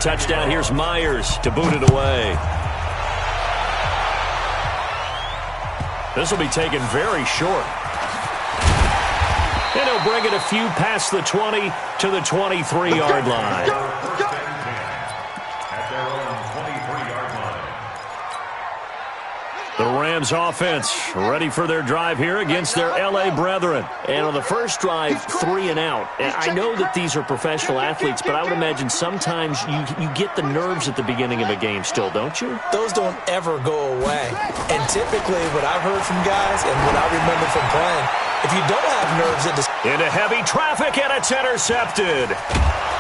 Touchdown, here's Myers to boot it away. This will be taken very short. And he'll bring it a few past the 20 to the 23-yard line. The Rams offense ready for their drive here against their L.A. brethren. And on the first drive, 3 and out. I know that these are professional athletes, but I would imagine sometimes you get the nerves at the beginning of a game still, don't you? Those don't ever go away. And typically what I've heard from guys and what I remember from playing, if you don't have nerves into heavy traffic, and it's intercepted.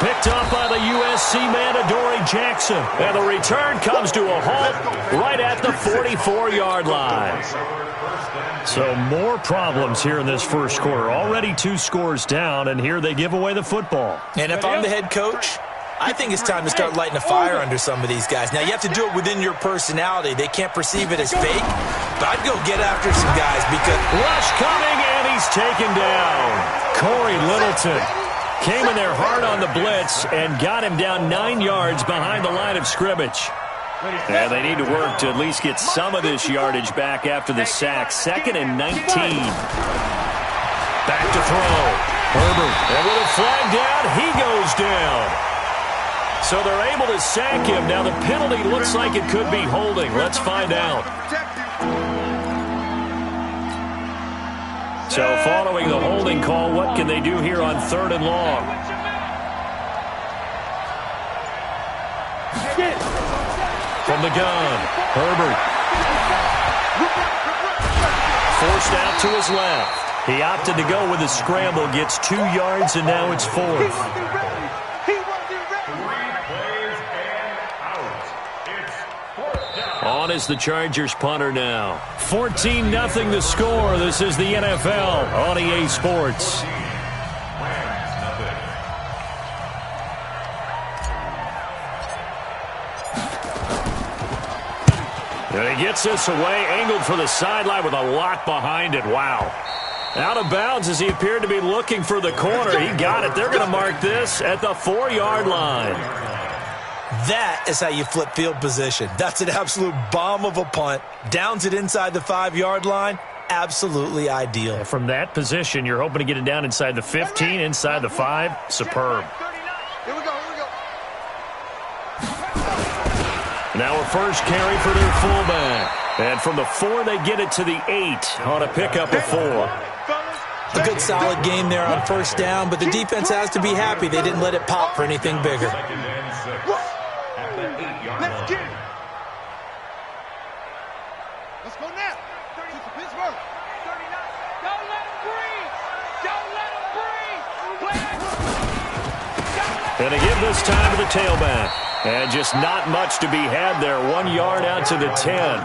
Picked up by the USC man, Adoree Jackson. And the return comes to a halt right at the 44-yard line. So more problems here in this first quarter. Already 2 scores down, and here they give away the football. And if I'm the head coach, I think it's time to start lighting a fire under some of these guys. Now, you have to do it within your personality. They can't perceive it as fake, but I'd go get after some guys because... Rush coming, and he's taken down. Corey Littleton came in there hard on the blitz and got him down 9 yards behind the line of scrimmage. And they need to work to at least get some of this yardage back after the sack. 2nd and 19. Back to throw. Herbert. And with a flag down, he goes down. So they're able to sack him. Now the penalty looks like it could be holding. Let's find out. So following the holding call, what can they do here on 3rd and long? From the gun, Herbert. Forced out to his left. He opted to go with a scramble, gets 2 yards, and now it's 4th. On is the Chargers punter now. 14-0 the score. This is the NFL on EA Sports. And he gets this away, angled for the sideline with a lot behind it. Wow. Out of bounds as he appeared to be looking for the corner. He got it. They're going to mark this at the 4-yard line. That is how you flip field position. That's an absolute bomb of a punt. Downs it inside the 5-yard line. Absolutely ideal. Yeah, from that position, you're hoping to get it down inside the 15, inside the 5. Superb. Here we go. Now a first carry for their fullback. And from the 4, they get it to the 8 on a pickup of 4. A good solid game there on first down, but the defense has to be happy they didn't let it pop for anything bigger. Let's get it. Let's go now. Pittsburgh. 39. Don't let him breathe. Don't let him breathe. And they give this time to the tailback. And just not much to be had there. 1 yard out to the 10.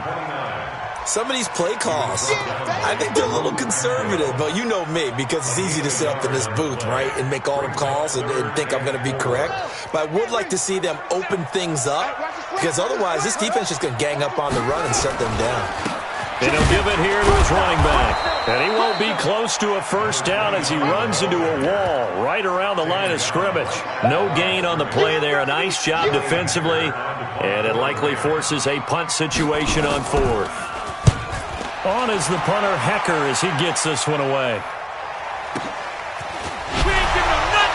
Some of these play calls, I think they're a little conservative, but you know me, because it's easy to sit up in this booth, right, and make all the calls and think I'm going to be correct. But I would like to see them open things up, because otherwise this defense is going to gang up on the run and shut them down. And he'll give it here to his running back. And he won't be close to a first down as he runs into a wall right around the line of scrimmage. No gain on the play there. A nice job defensively, and it likely forces a punt situation on 4th. On is the punter, Hecker, as he gets this one away.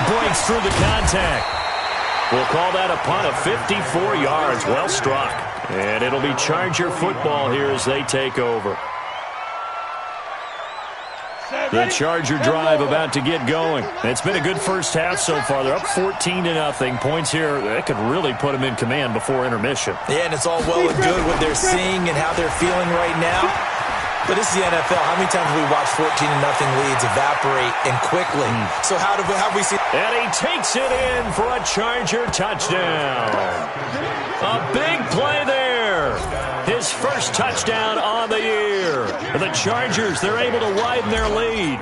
Breaks through the contact. We'll call that a punt of 54 yards. Well struck. And it'll be Charger football here as they take over. The Charger drive about to get going. It's been a good first half so far. They're up 14-0. Points here, that could really put them in command before intermission. Yeah, and it's all well and good what they're seeing and how they're feeling right now. But this is the NFL. How many times have we watched 14-0 leads evaporate and quickly? So how have we seen? And he takes it in for a Charger touchdown. A big play there. His first touchdown on the year. The Chargers, they're able to widen their lead.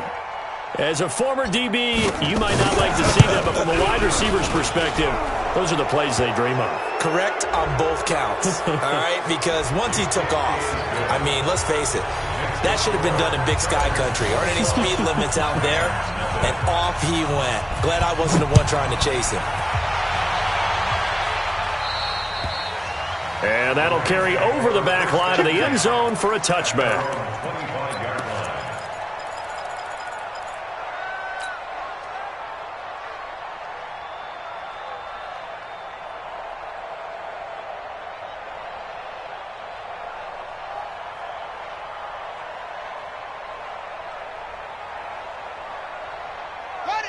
As a former DB, you might not like to see that, but from a wide receiver's perspective, those are the plays they dream of. Correct on both counts, all right? Because once he took off, I mean, let's face it, that should have been done in Big Sky Country. Aren't any speed limits out there? And off he went. Glad I wasn't the one trying to chase him. And that'll carry over the back line of the end zone for a touchback.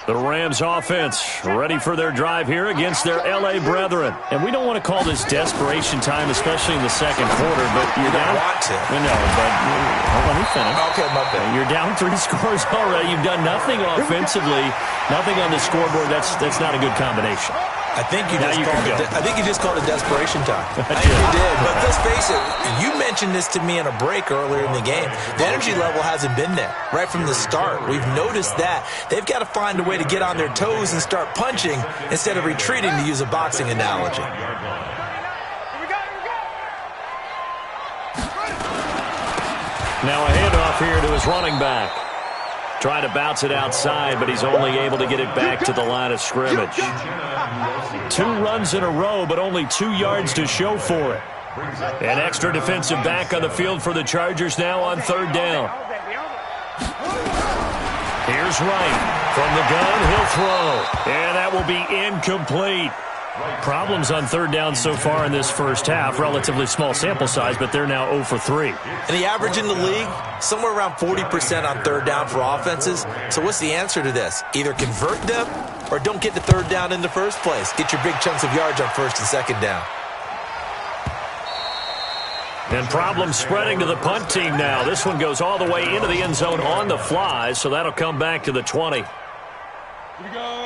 The Rams offense ready for their drive here against their L.A. brethren. And we don't want to call this desperation time, especially in the second quarter, but you're down. Want to. No, but let me finish. Okay, my bad. You're down 3 scores already. You've done nothing offensively, nothing on the scoreboard. That's not a good combination. I think you just called it desperation time. I think Yeah. you did. But let's face it, you mentioned this to me in a break earlier in the game. The energy level hasn't been there right from the start. We've noticed that. They've got to find a way to get on their toes and start punching instead of retreating, to use a boxing analogy. Now a handoff here to his running back. Trying to bounce it outside, but he's only able to get it back to the line of scrimmage. 2 runs in a row, but only 2 yards to show for it. An extra defensive back on the field for the Chargers now on 3rd down. Here's Wright. From the gun, he'll throw. And that will be incomplete. Problems on 3rd down so far in this first half. Relatively small sample size, but they're now 0 for 3. And the average in the league, somewhere around 40% on 3rd down for offenses. So what's the answer to this? Either convert them or don't get the 3rd down in the first place. Get your big chunks of yards on 1st and 2nd down. And problems spreading to the punt team now. This one goes all the way into the end zone on the fly, so that'll come back to the 20.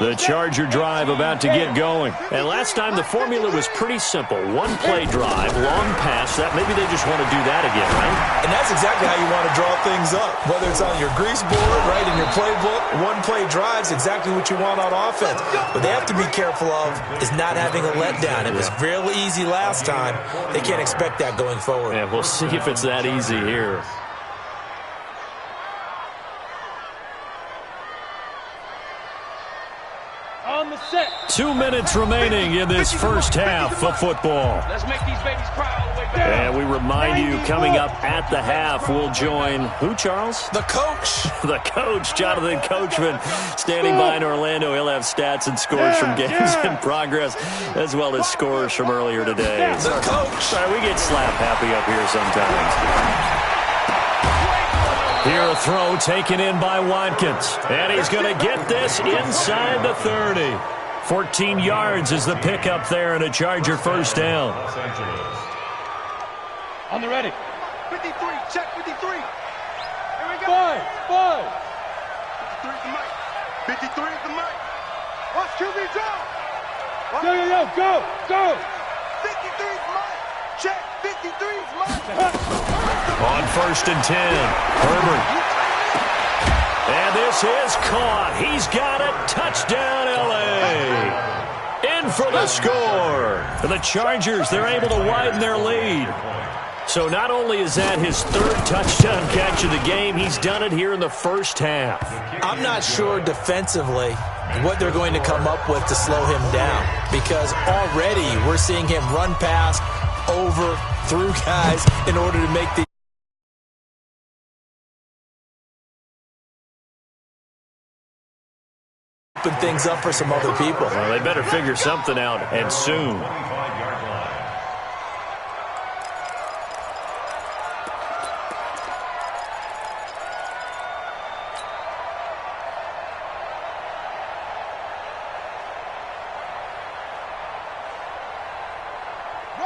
The Charger drive about to get going. And last time the formula was pretty simple. 1-play drive, long pass. That maybe they just want to do that again, right? And that's exactly how you want to draw things up. Whether it's on your grease board, right, in your playbook, 1-play drive's exactly what you want on offense. What they have to be careful of is not having a letdown. It was fairly easy last time. They can't expect that going forward. Yeah, we'll see if it's that easy here. On the set. 2 minutes remaining in this first half of football. Let's make these babies cry all the way back. And we remind you, coming up at the half, we'll join who, Charles? The coach. The coach, Jonathan Coachman, standing by in Orlando. He'll have stats and scores from games in progress, as well as scores from earlier today. The coach. Sorry, we get slap happy up here sometimes. Here a throw taken in by Watkins. And he's going to get this inside the 30. 14 yards is the pickup there and a Charger first down. On the ready. 53, check 53. Here we go. 5. 53 is the mic. 53 is the mic. Watch QB draw. Yo, go. 53 is mine. Check 53 is mine. On 1st and 10, Herbert. And this is caught. He's got it. Touchdown, L.A. In for the score. And the Chargers, they're able to widen their lead. So not only is that his 3rd touchdown catch of the game, he's done it here in the first half. I'm not sure defensively what they're going to come up with to slow him down, because already we're seeing him run past, over, through guys in order to make the open things up for some other people. Well, they better figure something out, and soon.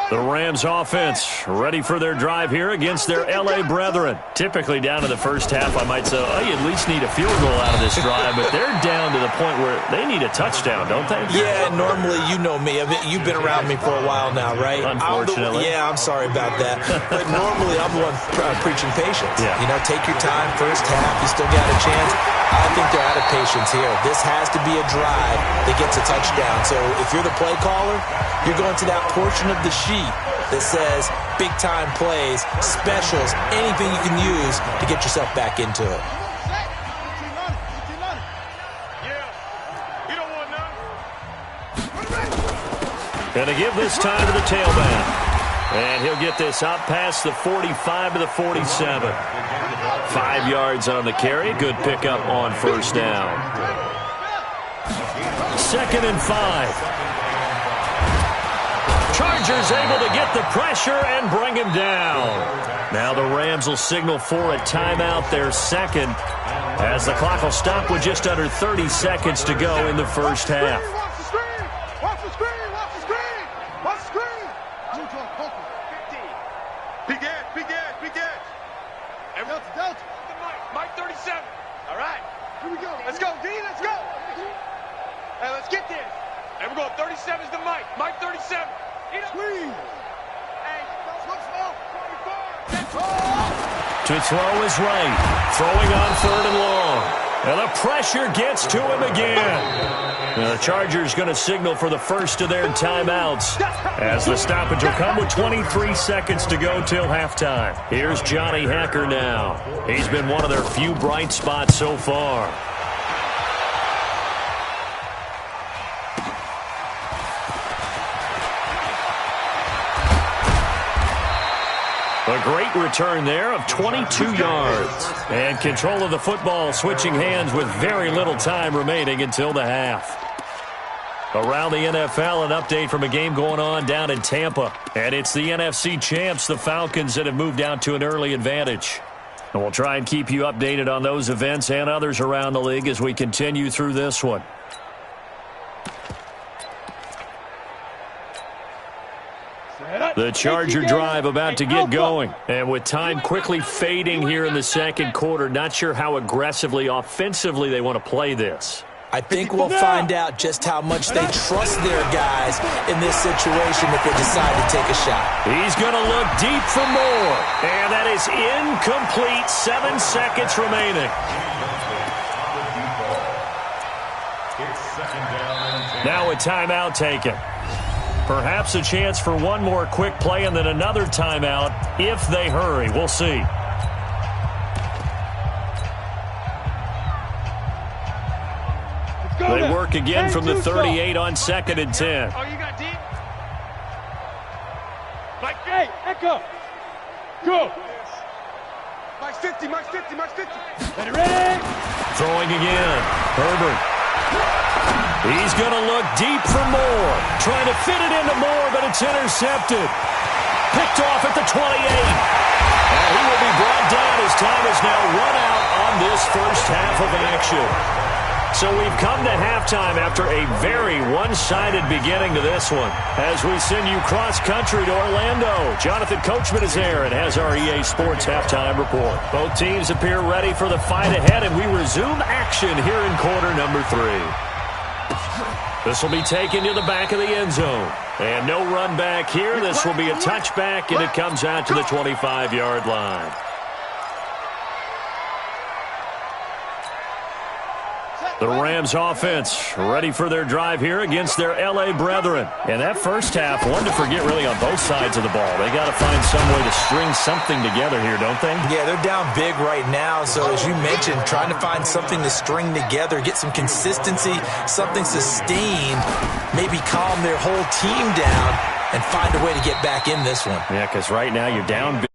The Rams offense ready for their drive here against their L.A. brethren. Typically down to the first half, I might say, oh, you at least need a field goal out of this drive, but they're down to the point where they need a touchdown, don't they? Yeah, normally, you know me. You've been around me for a while now, right? Unfortunately. I'm sorry about that. But normally, I'm the one preaching patience. Yeah. You know, take your time, first half, you still got a chance. I think they're out of patience here. This has to be a drive that gets a touchdown. So if you're the play caller, you're going to that portion of the sheet that says big-time plays, specials, anything you can use to get yourself back into it. And to give this time to the tailback. And he'll get this up past the 45 to the 47. 5 yards on the carry. Good pickup on first down. 2nd and 5. Chargers able to get the pressure and bring him down. Now the Rams will signal for a timeout, their second, as the clock will stop with just under 30 seconds to go in the first half. Watch the screen! Watch the screen! Watch the screen! Watch the screen! 15. Big edge, big edge, big edge. Delta. Mike 37. All right. Here we go. Let's go, D. Let's go. Hey, let's get this. Hey, we're going 37 is the Mike. Mike 37. Screen. Hey, switch off. 24. To throw is right. Throwing on 3rd and long. And the pressure gets to him again. Now the Chargers going to signal for the first of their timeouts as the stoppage will come with 23 seconds to go till halftime. Here's Johnny Hacker now. He's been one of their few bright spots so far. A great return there of 22 yards. And control of the football switching hands with very little time remaining until the half. Around the NFL, an update from a game going on down in Tampa. And it's the NFC champs, the Falcons, that have moved out to an early advantage. And we'll try and keep you updated on those events and others around the league as we continue through this one. The Charger drive about to get going. And with time quickly fading here in the second quarter, not sure how aggressively, offensively they want to play this. I think we'll find out just how much they trust their guys in this situation if they decide to take a shot. He's going to look deep for more. And that is incomplete. 7 seconds remaining. Now a timeout taken. Perhaps a chance for one more quick play and then another timeout if they hurry. We'll see. They work again from the 38 on 2nd and 10. Oh, you got deep? Mike, hey, Echo. Go. Mike's 50, Mike's 50, Mike's 50. Ready? Throwing again. Herbert. He's going to look deep for more. Trying to fit it into Moore, but it's intercepted. Picked off at the 28. And he will be brought down as time is now run out on this first half of action. So we've come to halftime after a very one-sided beginning to this one. As we send you cross-country to Orlando, Jonathan Coachman is there and has our EA Sports halftime report. Both teams appear ready for the fight ahead, and we resume action here in quarter number 3. This will be taken to the back of the end zone. And no run back here. This will be a touchback, and it comes out to the 25-yard line. The Rams offense ready for their drive here against their L.A. brethren. And that first half, one to forget really on both sides of the ball. They got to find some way to string something together here, don't they? Yeah, they're down big right now. So as you mentioned, trying to find something to string together, get some consistency, something sustained, maybe calm their whole team down and find a way to get back in this one. Yeah, because right now you're down big.